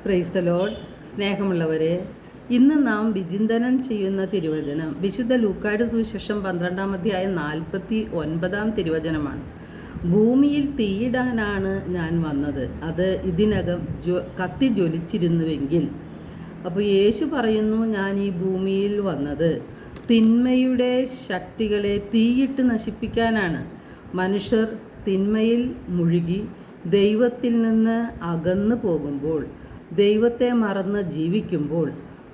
Praise the Lord. സ്നേഹമുള്ളവരെ, ഇന്ന് നാം വിചിന്തനം ചെയ്യുന്ന തിരുവചനം വിശുദ്ധ ലൂക്കായുടെ സുവിശേഷം 12-ാം അധ്യായം 49-ാം തിരുവചനമാണ്. ഭൂമിയിൽ തീയിടാനാണ് ഞാൻ വന്നത്, അത് ഇതിനകം കത്തി ജ്വലിച്ചിരുന്നുവെങ്കിൽ. അപ്പോൾ യേശു പറയുന്നു, ഞാൻ ഈ ഭൂമിയിൽ വന്നത് തിന്മയുടെ ശക്തികളെ തീയിട്ട് നശിപ്പിക്കാനാണ്. മനുഷ്യർ തിന്മയിൽ മുഴുകി ദൈവത്തിൽ നിന്ന് അകന്നു പോകുമ്പോൾ, ദൈവത്തെ മറന്ന് ജീവിക്കുമ്പോൾ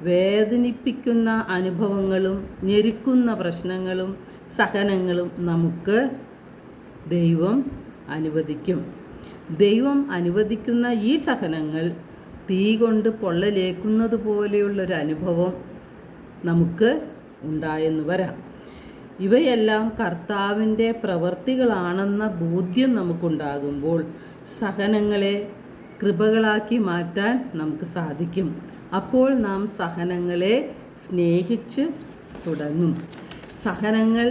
വേദനിപ്പിക്കുന്ന അനുഭവങ്ങളും ഞെരുക്കുന്ന പ്രശ്നങ്ങളും സഹനങ്ങളും നമുക്ക് ദൈവം അനുവദിക്കും. ദൈവം അനുവദിക്കുന്ന ഈ സഹനങ്ങൾ തീ കൊണ്ട് പൊള്ളലേക്കുന്നത് പോലെയുള്ളൊരു അനുഭവം നമുക്ക് ഉണ്ടായെന്ന് വരാം. ഇവയെല്ലാം കർത്താവിൻ്റെ പ്രവൃത്തികളാണെന്ന ബോധ്യം നമുക്കുണ്ടാകുമ്പോൾ സഹനങ്ങളെ കൃപകളാക്കി മാറ്റാൻ നമുക്ക് സാധിക്കും. അപ്പോൾ നാം സഹനങ്ങളെ സ്നേഹിച്ച് തുടങ്ങും. സഹനങ്ങൾ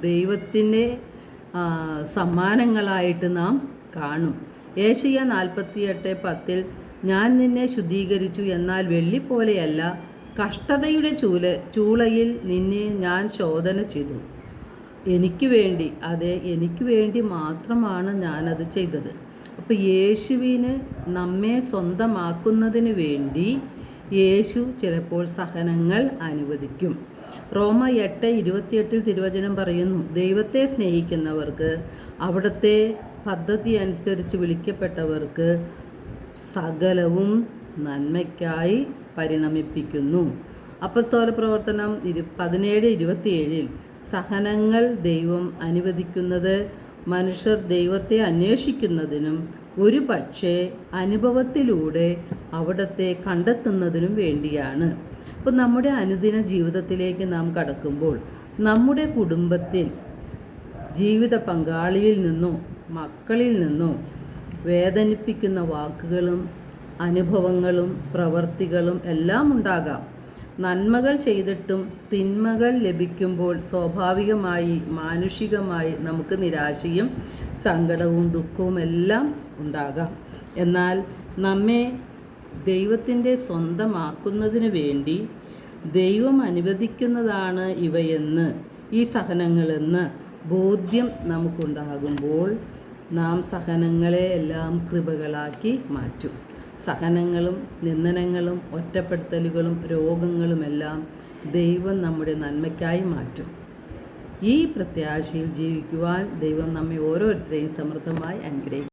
ദൈവത്തിൻ്റെ സമ്മാനങ്ങളായിട്ട് നാം കാണും. ഏശയ്യാ 48:10 ഞാൻ നിന്നെ ശുദ്ധീകരിച്ചു, എന്നാൽ വെള്ളിപ്പോലെയല്ല, കഷ്ടതയുടെ ചൂളയിൽ നിന്നെ ഞാൻ ശോധന ചെയ്തു. എനിക്ക് വേണ്ടി, അതെ, എനിക്ക് വേണ്ടി മാത്രമാണ് ഞാനത് ചെയ്തത്. അപ്പോൾ യേശുവിന് നമ്മെ സ്വന്തമാക്കുന്നതിന് വേണ്ടി യേശു ചിലപ്പോൾ സഹനങ്ങൾ അനുവദിക്കും. റോമ 8:28 തിരുവചനം പറയുന്നു, ദൈവത്തെ സ്നേഹിക്കുന്നവർക്ക്, അവിടുത്തെ പദ്ധതി അനുസരിച്ച് വിളിക്കപ്പെട്ടവർക്ക് സകലവും നന്മയ്ക്കായി പരിണമിപ്പിക്കുന്നു. അപ്പസ്തോല പ്രവർത്തനം 17:27 സഹനങ്ങൾ ദൈവം അനുവദിക്കുന്നത് മനുഷ്യർ ദൈവത്തെ അന്വേഷിക്കുന്നതിനും ഒരു പക്ഷേ അനുഭവത്തിലൂടെ അവിടത്തെ കണ്ടെത്തുന്നതിനും വേണ്ടിയാണ്. അപ്പോൾ നമ്മുടെ അനുദിന ജീവിതത്തിലേക്ക് നാം കടക്കുമ്പോൾ നമ്മുടെ കുടുംബത്തിൽ ജീവിത പങ്കാളിയിൽ നിന്നോ മക്കളിൽ നിന്നോ വേദനിപ്പിക്കുന്ന വാക്കുകളും അനുഭവങ്ങളും പ്രവൃത്തികളും എല്ലാം ഉണ്ടാകാം. നന്മകൾ ചെയ്തിട്ടും തിന്മകൾ ലഭിക്കുമ്പോൾ സ്വാഭാവികമായി മാനുഷികമായി നമുക്ക് നിരാശയും സങ്കടവും ദുഃഖവും എല്ലാം ഉണ്ടാകാം. എന്നാൽ നമ്മെ ദൈവത്തിൻ്റെ സ്വന്തമാക്കുന്നതിന് വേണ്ടി ദൈവം അനുവദിക്കുന്നതാണ് ഇവയെന്ന്, ഈ സഹനങ്ങളെന്ന് ബോധ്യം നമുക്കുണ്ടാകുമ്പോൾ നാം സഹനങ്ങളെ എല്ലാം കൃപകളാക്കി മാറ്റും. സഹനങ്ങളും നിന്ദനങ്ങളും ഒറ്റപ്പെടുത്തലുകളും രോഗങ്ങളുമെല്ലാം ദൈവം നമ്മുടെ നന്മയ്ക്കായി മാറ്റും. ഈ പ്രത്യാശയിൽ ജീവിക്കുവാൻ ദൈവം നമ്മെ ഓരോരുത്തരെയും സമൃദ്ധമായി അനുഗ്രഹിക്കും.